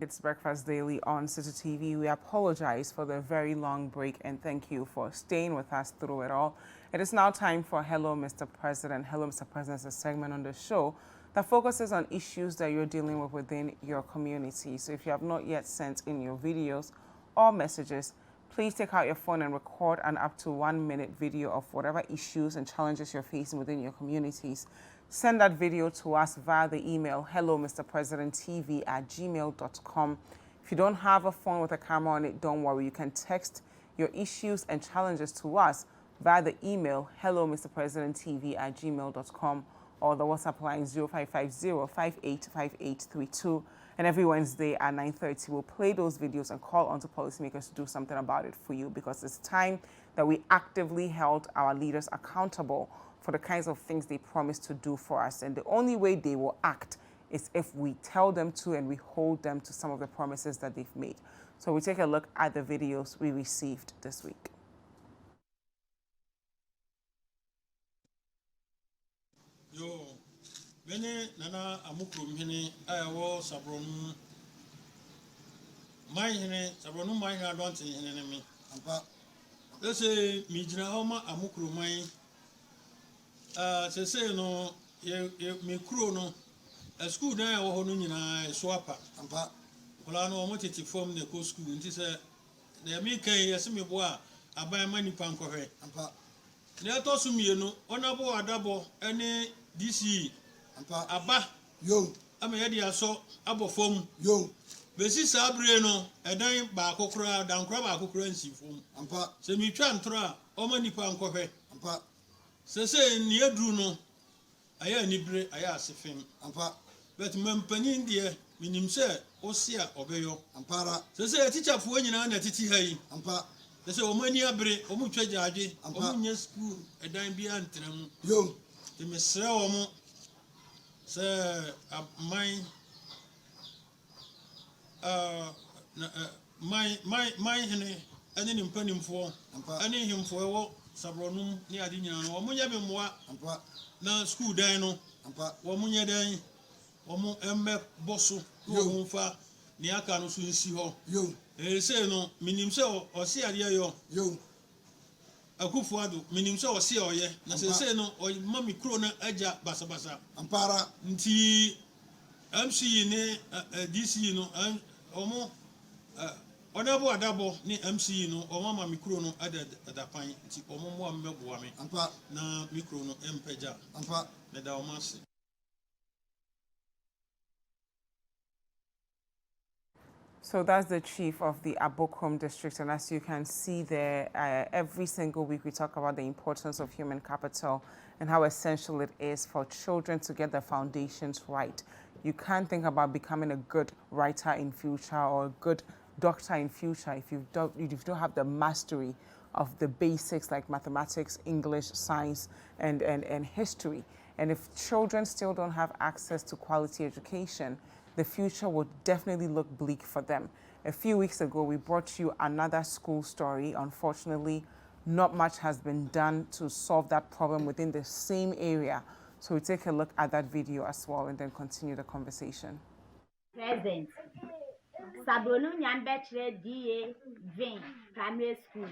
It's Breakfast Daily on City TV. We apologize for the very long break and thank you for staying with us through it all. It is now time for Hello, Mr. President. Hello, Mr. President is a segment on the show that focuses on issues that you're dealing with within your community. So if you have not yet sent in your videos or messages, please take out your phone and record an up to 1 minute video of whatever issues and challenges you're facing within your communities. Send that video to us via the email hellomrpresidenttv@gmail.com. If you don't have a phone with a camera on it, don't worry. You can text your issues and challenges to us via the email hellomrpresidenttv@gmail.com or the WhatsApp line 0550-585832. And every Wednesday at 9:30, we'll play those videos and call on to policymakers to do something about it for you, because it's time that we actively held our leaders accountable for the kinds of things they promise to do for us. And the only way they will act is if we tell them to and we hold them to some of the promises that they've made. So we take a look at the videos we received this week. Yo, Bene Nana Amukrum Hene, Iowa Sabronum. My Hene, Sabronum, my don't in enemy. Let's say Mijna Homa Amukru, my say no, me crono, a school there or Honuna, swapper, and pa. Polano motive form the co school, and this the Mika, a semi bois, I buy money panko, and pa. They are tossing me, no, honorable a double, any DC, and pa, Abba, yo, I'm a heady so, abo form, yo. Besi Sabreno, a dime back okra, down crab a currency form, and pa, semi tram tra, or money panko, and pa. Say near Bruno, I am Nibre, I ask him, and pa, but Mempanin dear, minim say, Osia, Obeyo, and para. Say a teacher for any other titi hay, and pa. They say, Omania Bre, Omucha Jaji, and Omania school, a dime beyond them. Yo, the Miss Raomo, sir, my henny, and in penning for, and in him for Sabronum near Dinan, or Munyabimwa, and what now school dino, and what Munya day, or Mbe Bosso, who fa, Niaka no soon see ho. You, say no, minim so, or see a yo, a kufuado, minim so, or see or ye, say no, or Mammy Crona, Aja, Basabasa, and para, nti, MC ne, DC no, and Omo. Honorable Adabo ni MC no or mama mikro no added at that point or more meboame and pa na mikro no empeja and pa medalmasi. So that's the chief of the Abokom district, and as you can see there, every single week we talk about the importance of human capital and how essential it is for children to get their foundations right. You can't think about becoming a good writer in future or a good doctor in future if you don't have the mastery of the basics like mathematics, English, science, and history. And if children still don't have access to quality education, the future will definitely look bleak for them. A few weeks ago, we brought you another school story. Unfortunately, not much has been done to solve that problem within the same area. So we take a look at that video as well and then continue the conversation. Present. Sabronum St Peters DA Vin Primary School,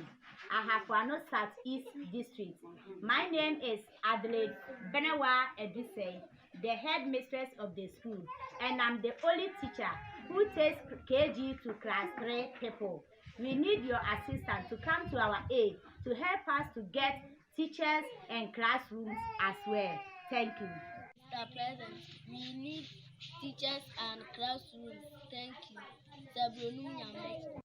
Ahafwano Southeast District. My name is Adelaide Benawa Eduse, the headmistress of the school, and I'm the only teacher who takes KG to class 3 people. We need your assistance to come to our aid to help us to get teachers and classrooms as well. Thank you. Mr. President, we need teachers and classrooms. Thank you. Sabronum St Peters.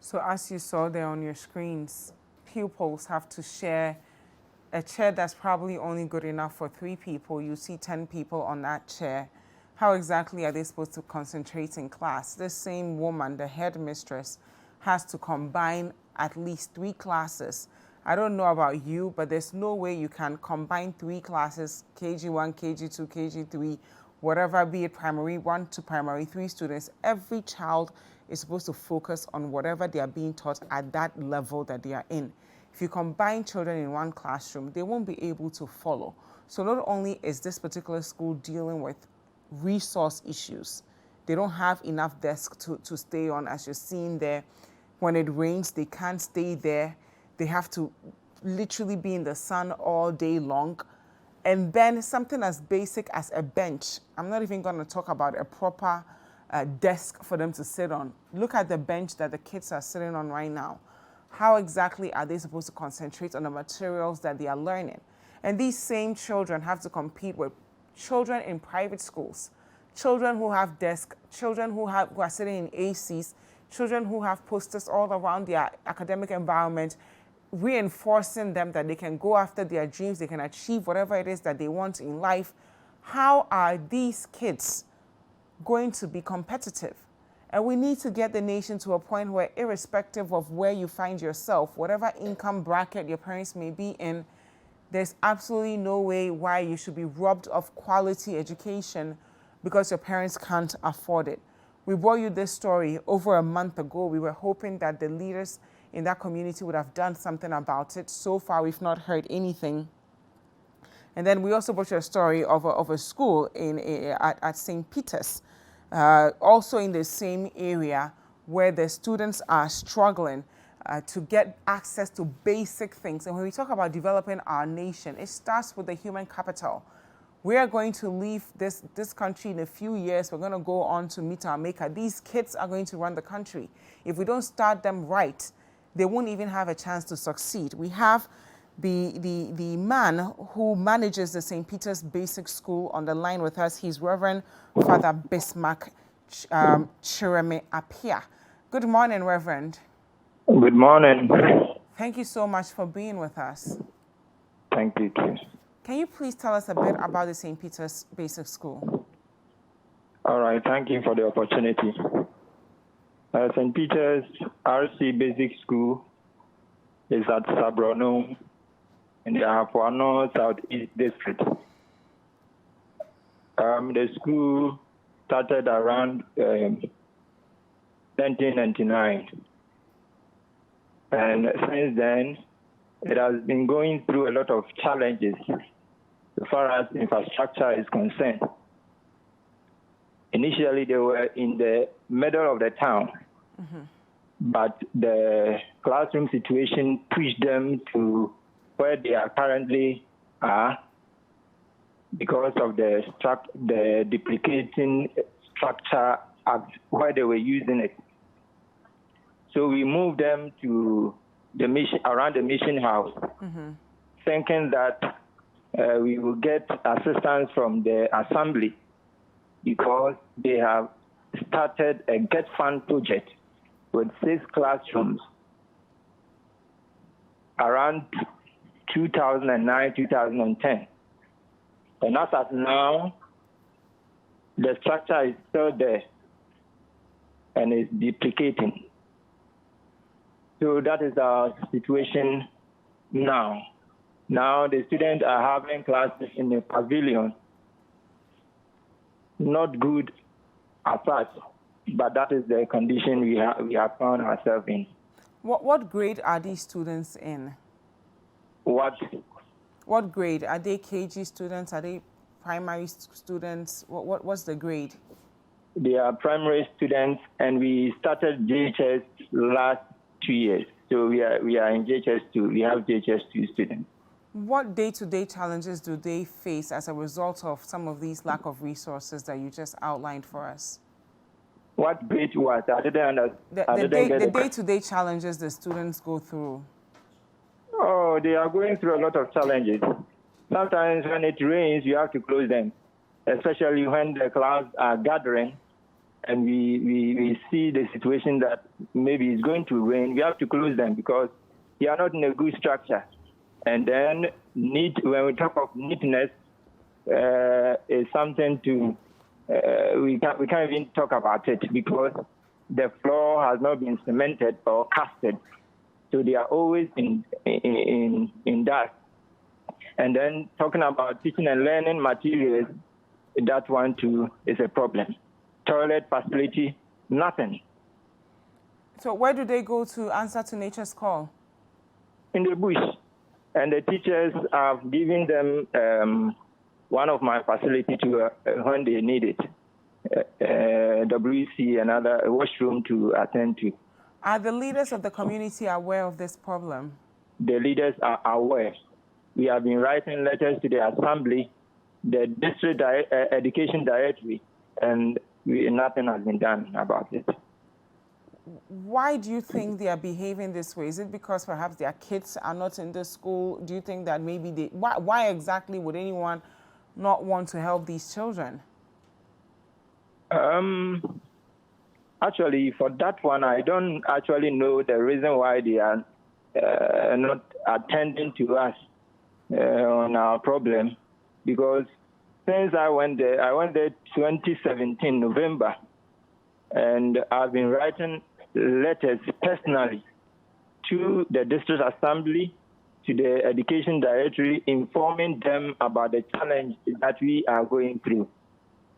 So as you saw there on your screens, pupils have to share a chair that's probably only good enough for 3 people. You see 10 people on that chair. How exactly are they supposed to concentrate in class? This same woman, the headmistress, has to combine at least 3 classes. I don't know about you, but there's no way you can combine 3 classes, KG1, KG2, KG3, whatever, be it primary 1 to primary 3 students. Every child is supposed to focus on whatever they are being taught at that level that they are in. If you combine children in one classroom, they won't be able to follow. So not only is this particular school dealing with resource issues. They don't have enough desks to stay on, as you're seeing there. When it rains, they can't stay there. They have to literally be in the sun all day long. And then something as basic as a bench. I'm not even going to talk about a proper desk for them to sit on. Look at the bench that the kids are sitting on right now. How exactly are they supposed to concentrate on the materials that they are learning? And these same children have to compete with children in private schools, children who have desks, children who are sitting in ACs, children who have posters all around their academic environment, reinforcing them that they can go after their dreams, they can achieve whatever it is that they want in life. How are these kids going to be competitive? And we need to get the nation to a point where, irrespective of where you find yourself, whatever income bracket your parents may be in, there's absolutely no way why you should be robbed of quality education because your parents can't afford it. We brought you this story over a month ago. We were hoping that the leaders in that community would have done something about it. So far, we've not heard anything. And then we also brought you a story of a school at St. Peters, also in the same area, where the students are struggling to get access to basic things. And when we talk about developing our nation, it starts with the human capital. We are going to leave this country in a few years. We're going to go on to meet our maker. These kids are going to run the country. If we don't start them right, they won't even have a chance to succeed. We have the man who manages the St. Peter's Basic School on the line with us. He's Reverend Father Bismarck Chireme Apia. Good morning, Reverend. Good morning. Thank you so much for being with us. Thank you, too. Can you please tell us a bit about the St. Peter's Basic School? All right, thank you for the opportunity. St. Peter's RC Basic School is at Sabronum in the Ahapuano Southeast District. The school started around 1999. And since then, it has been going through a lot of challenges as far as infrastructure is concerned. Initially, they were in the middle of the town, but the classroom situation pushed them to where they are currently are because of the duplicating structure at where they were using it. So we moved them to the mission, around the mission house, thinking that we will get assistance from the assembly because they have started a Get Fund project with 6 classrooms around 2009, 2010. And as of now, the structure is still there and is duplicating. So that is our situation now. Now the students are having classes in the pavilion. Not good as such, but that is the condition we have found ourselves in. What grade are these students in? What grade? Are they KG students? Are they primary students? What's the grade? They are primary students, and we started JHS last 2 years. So we are in JHS2. We have JHS2 students. What day-to-day challenges do they face as a result of some of these lack of resources that you just outlined for us? What grade was? I didn't understand. The day-to-day challenges the students go through. Oh, they are going through a lot of challenges. Sometimes when it rains, you have to close them, especially when the clouds are gathering and we see the situation that maybe it's going to rain. We have to close them because they are not in a good structure. And then when we talk of neatness, is something to, we can't even talk about it because the floor has not been cemented or casted. So they are always in dust. And then talking about teaching and learning materials, that one too is a problem. Toilet facility, nothing. So where do they go to answer to nature's call? In the bush. And the teachers have given them one of my facilities to when they need it. WC, another washroom to attend to. Are the leaders of the community aware of this problem? The leaders are aware. We have been writing letters to the assembly, the district education directory, and nothing has been done about it. Why do you think they are behaving this way? Is it because perhaps their kids are not in the school? Do you think that maybe why exactly would anyone not want to help these children? Actually, for that one, I don't actually know the reason why they are not attending to us on our problem, because since I went there 2017 November, and I've been writing letters personally to the district assembly, to the education directory, informing them about the challenge that we are going through.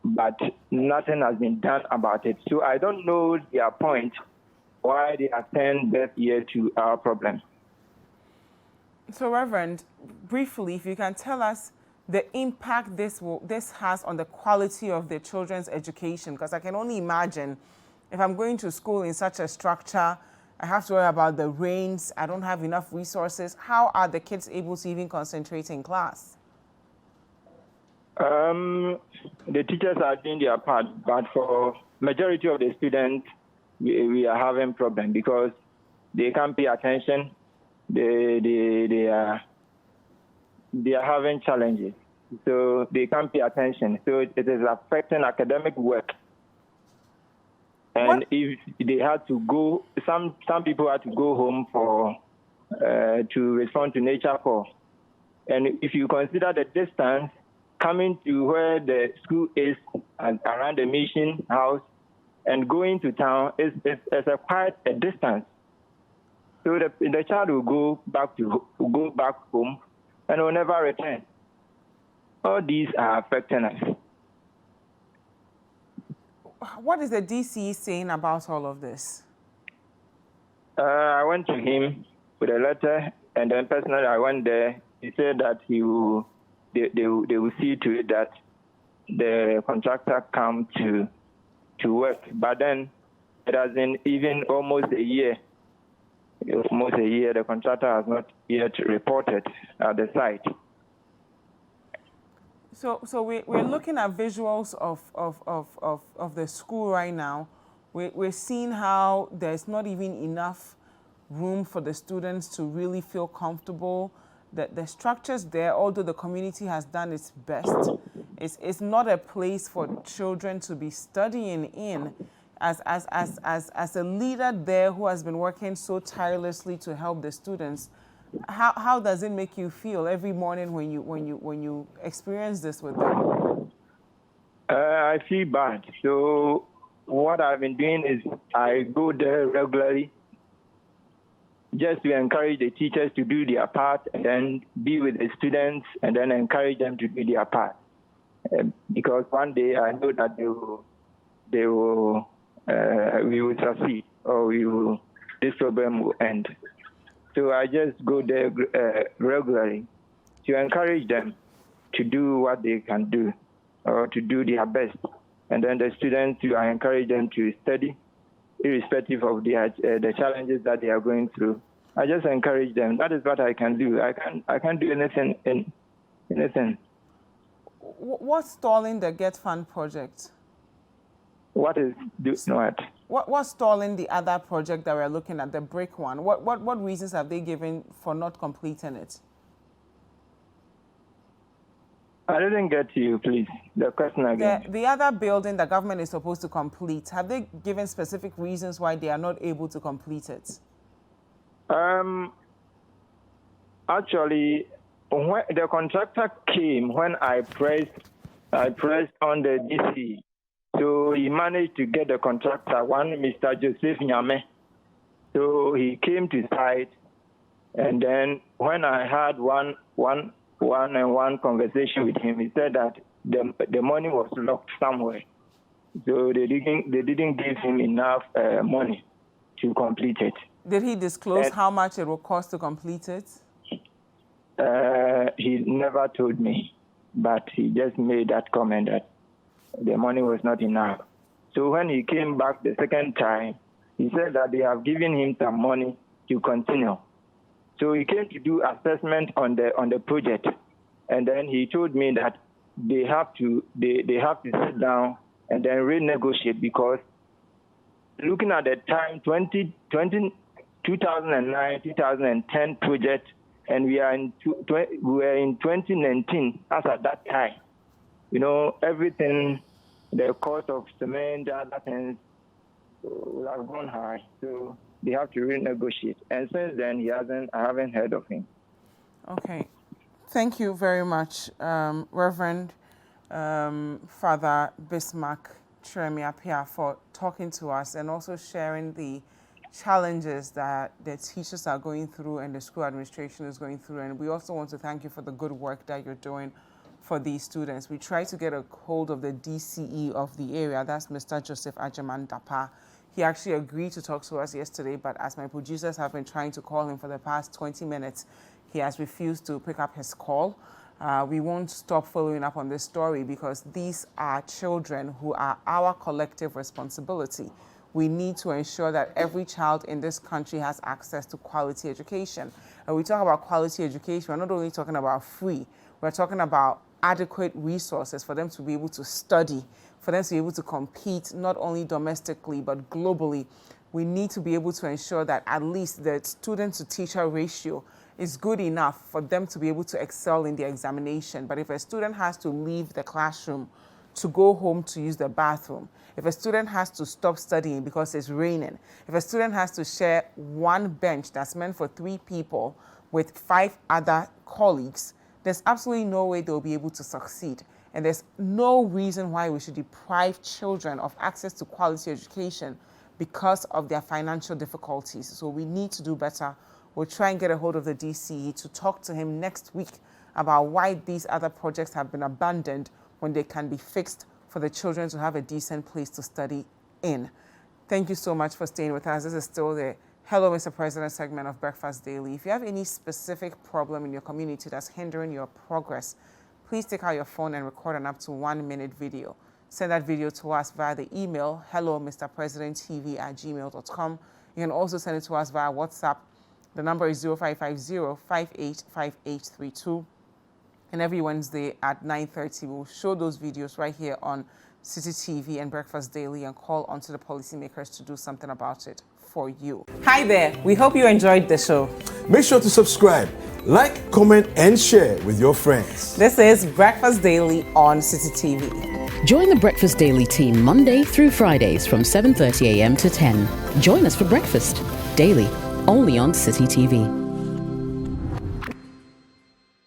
But nothing has been done about it. So I don't know their point, why they attend deaf ear to our problem. So, Reverend, briefly, if you can tell us the impact this has on the quality of the children's education, because I can only imagine if I'm going to school in such a structure, I have to worry about the rains, I don't have enough resources. How are the kids able to even concentrate in class? The teachers are doing their part, but for majority of the students, we are having problem because they can't pay attention. They are having challenges, so they can't pay attention. So it is affecting academic work. And What? if they had to go, some people had to go home for to respond to nature call. And if you consider the distance coming to where the school is around the mission house and going to town is quite a distance. So the child will go back home and will never return. All these are affecting us. What is the DCE saying about all of this? I went to him with a letter, and then personally I went there. He said that they will see to it that the contractor come to work. But then it has been even almost a year. The contractor has not yet reported at the site. So we're looking at visuals of the school right now. We're seeing how there's not even enough room for the students to really feel comfortable. The structures there, although the community has done its best, it's not a place for children to be studying in. As a leader there who has been working so tirelessly to help the students, how does it make you feel every morning when you experience this with them? I feel bad. So what I've been doing is I go there regularly just to encourage the teachers to do their part and then be with the students and then encourage them to do their part. Because one day I know that we will succeed, or this problem will end. So I just go there regularly to encourage them to do what they can do or to do their best. And then the students, I encourage them to study, irrespective of the challenges that they are going through. I just encourage them. That is what I can do. I can't do anything. What's stalling the Get Fund project? What is what? What's stalling the other project that we're looking at, the brick one? What reasons have they given for not completing it? I didn't get to you, please. The question again. The other building the government is supposed to complete, have they given specific reasons why they are not able to complete it? Actually, when the contractor came, when I pressed on the DC, so he managed to get the contractor, one Mr. Joseph Nyame. So he came to site, and then when I had one-on-one conversation with him, he said that the money was locked somewhere, so they didn't give him enough money to complete it. Did he disclose how much it will cost to complete it? He never told me. but he just made that comment that the money was not enough. So when he came back the second time, he said that they have given him some money to continue. So he came to do assessment on the project, and then he told me that they have to sit down and then renegotiate, because looking at the time 2009, 2010 project, and we are in 2019 as at that time. You know, everything, the cost of cement, other things will have gone high. So they have to renegotiate. And since then, I haven't heard of him. Okay. Thank you very much, Reverend Father Bismarck Chiremiapia, for talking to us and also sharing the challenges that the teachers are going through and the school administration is going through. And we also want to thank you for the good work that you're doing for these students. We tried to get a hold of the DCE of the area, that's Mr. Joseph Ajaman Dapa. He actually agreed to talk to us yesterday, but as my producers have been trying to call him for the past 20 minutes, he has refused to pick up his call. We won't stop following up on this story because these are children who are our collective responsibility. We need to ensure that every child in this country has access to quality education. And we talk about quality education, we're not only talking about free, we're talking about adequate resources for them to be able to study, for them to be able to compete, not only domestically, but globally. We need to be able to ensure that at least the student-to-teacher ratio is good enough for them to be able to excel in the examination. But if a student has to leave the classroom to go home to use the bathroom, if a student has to stop studying because it's raining, if a student has to share one bench that's meant for 3 people with 5 other colleagues, there's absolutely no way they'll be able to succeed. And there's no reason why we should deprive children of access to quality education because of their financial difficulties. So we need to do better. We'll try and get a hold of the DCE to talk to him next week about why these other projects have been abandoned when they can be fixed for the children to have a decent place to study in. Thank you so much for staying with us. This is still the Hello, Mr. President segment of Breakfast Daily. If you have any specific problem in your community that's hindering your progress, please take out your phone and record an up to 1-minute video. Send that video to us via the email, hellomrpresidenttv@gmail.com. You can also send it to us via WhatsApp. The number is 0550-585832. And every Wednesday at 9:30, we'll show those videos right here on City TV and Breakfast Daily and call onto the policymakers to do something about it for you. Hi there. We hope you enjoyed the show. Make sure to subscribe, like, comment, and share with your friends. This is Breakfast Daily on City TV. Join the Breakfast Daily team Monday through Fridays from 7:30 a.m. to 10. Join us for breakfast daily, only on City TV.